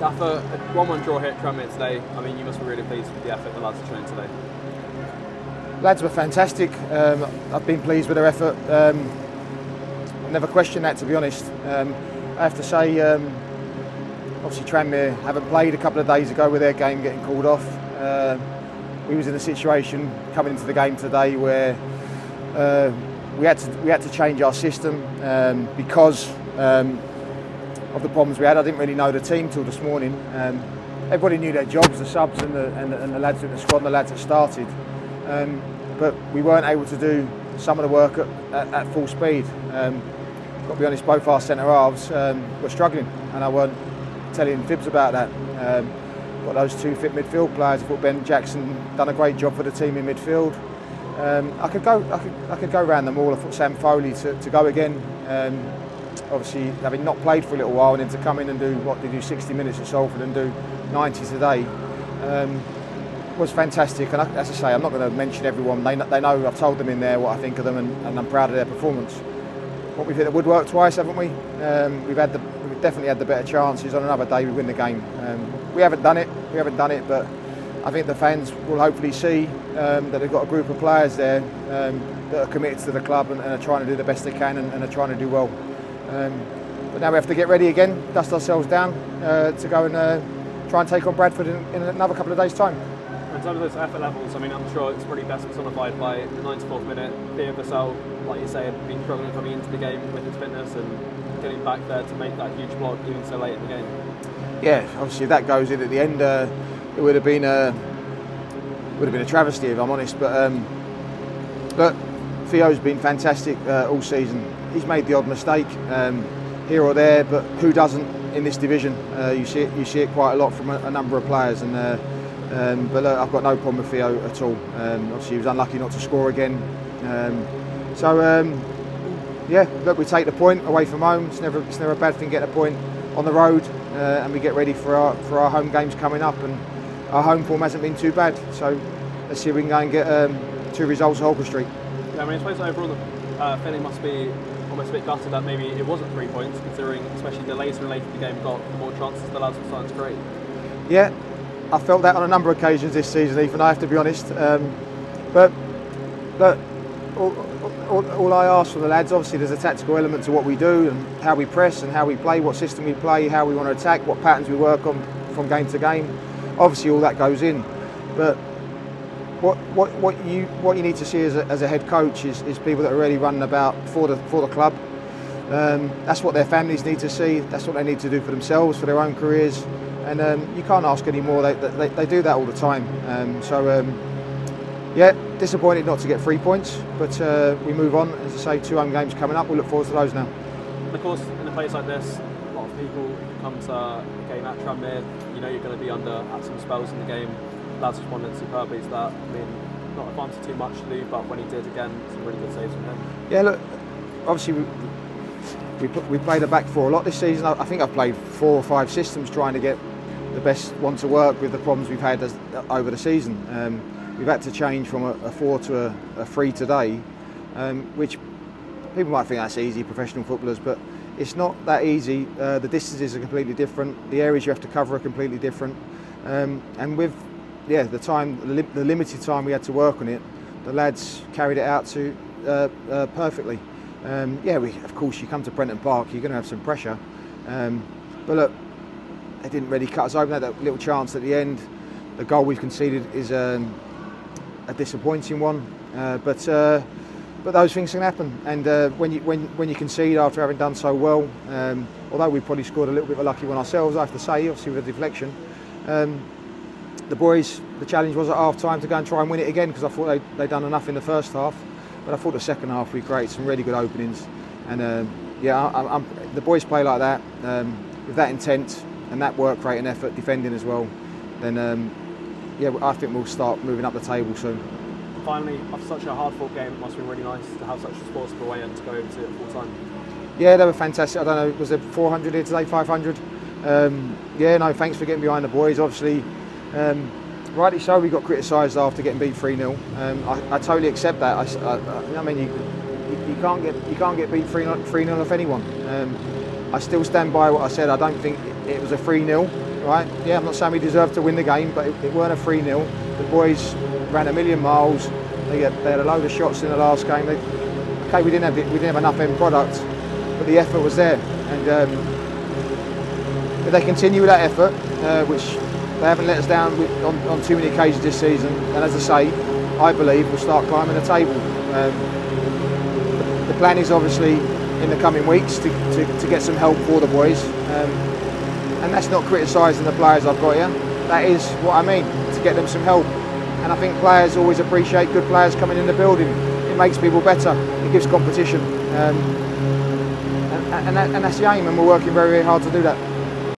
After a 1-1 draw here at Tranmere today, I mean, you must be really pleased with the effort the lads are showing today. Lads were fantastic. I've been pleased with their effort. I've never questioned that, to be honest. I have to say, obviously Tranmere haven't played a couple of days ago with their game getting called off. We was in a situation coming into the game today where we had to change our system because of the problems we had. I didn't really know the team till this morning. Everybody knew their jobs, the subs and the lads in the squad and the lads that started. But we weren't able to do some of the work at full speed. Got to be honest, both our centre halves were struggling, and I weren't telling fibs about that. Got those two fit midfield players. I thought Ben Jackson done a great job for the team in midfield. I could go around them all. I thought Sam Foley to go again. Obviously, having not played for a little while, and then to come in and do 60 minutes at Salford and do 90 today was fantastic. And as I say, I'm not going to mention everyone. They know I've told them in there what I think of them, and I'm proud of their performance. What we've hit the woodwork twice, haven't we? We've definitely had the better chances. On another day, we win the game. We haven't done it, but I think the fans will hopefully see that they've got a group of players there that are committed to the club and are trying to do the best they can and are trying to do well. But now we have to get ready again, dust ourselves down to go and try and take on Bradford in another couple of days' time. In terms of those effort levels, I mean, I'm sure it's pretty best personified by the 94th minute. Theo Vassell, like you say, had been struggling coming into the game with his fitness and getting back there to make that huge block even so late in the game. Yeah, obviously if that goes in at the end, it would have been a travesty if I'm honest. But Theo's been fantastic all season. He's made the odd mistake here or there, but who doesn't in this division? You see it quite a lot from a number of players. But look, I've got no problem with Theo at all. Obviously, he was unlucky not to score again. Yeah, look, we take the point away from home. It's never a bad thing getting a point on the road, and we get ready for our home games coming up. And our home form hasn't been too bad. So let's see if we can go and get 2 results at Holker Street. Yeah, I mean, I suppose overall the feeling must be almost a bit gutted that maybe it wasn't 3 points, considering especially the later and later the game got, the more chances the lads were starting to create. Yeah. I felt that on a number of occasions this season, Ethan, I have to be honest. But look, all I ask from the lads, obviously there's a tactical element to what we do and how we press and how we play, what system we play, how we want to attack, what patterns we work on from game to game. Obviously all that goes in. But what you need to see as a head coach is people that are really running about for the club. That's what their families need to see. That's what they need to do for themselves, for their own careers. And you can't ask any more. They do that all the time. Yeah, disappointed not to get 3 points, but we move on. As I say, 2 home games coming up. We'll look forward to those now. And of course, in a place like this, a lot of people come to a game at Tranmere. You know you're going to be under at some spells in the game. Lads responded superbly to that. I mean, not advancing too much to do, but when he did again, some really good saves from him. Yeah, look, obviously we played a back 4 a lot this season. I think I've played 4 or 5 systems trying to get the best one to work with the problems we've had over the season. We've had to change from a 4 to a 3 today, which people might think that's easy, professional footballers, but it's not that easy. The distances are completely different, the areas you have to cover are completely different, and with the limited time we had to work on it, the lads carried it out perfectly. Of course you come to Prenton Park, you're going to have some pressure, but look, they didn't really cut us open. They had that little chance at the end. The goal we've conceded is a disappointing one, but those things can happen. And when you concede after having done so well, although we probably scored a little bit of a lucky one ourselves, I have to say, obviously with a deflection. The boys, the challenge was at half time to go and try and win it again, because I thought they'd done enough in the first half, but I thought the second half we created some really good openings. And the boys play like that, with that intent and that work rate and effort, defending as well, then I think we'll start moving up the table soon. Finally, after such a hard-fought game, it must be really nice to have such a sportsable way and to go over to it full time. Yeah, they were fantastic. I don't know, was there 400 here today, 500? Thanks for getting behind the boys. Obviously, rightly so, we got criticised after getting beat 3-0. I totally accept that. I mean, you can't get beat 3-0 off anyone. I still stand by what I said. I don't think it was a 3-0. right? Yeah, I'm not saying we deserved to win the game, but it weren't a 3-0. The boys ran a million miles. They had a load of shots in the last game. Okay, we didn't have enough end product, but the effort was there. And if they continue with that effort, which they haven't let us down on too many occasions this season, and as I say, I believe we'll start climbing the table. The plan is obviously in the coming weeks to get some help for the boys, and that's not criticising the players I've got here. That is what I mean, to get them some help. And I think players always appreciate good players coming in the building. It makes people better. It gives competition, and that's the aim, and we're working very, very hard to do that.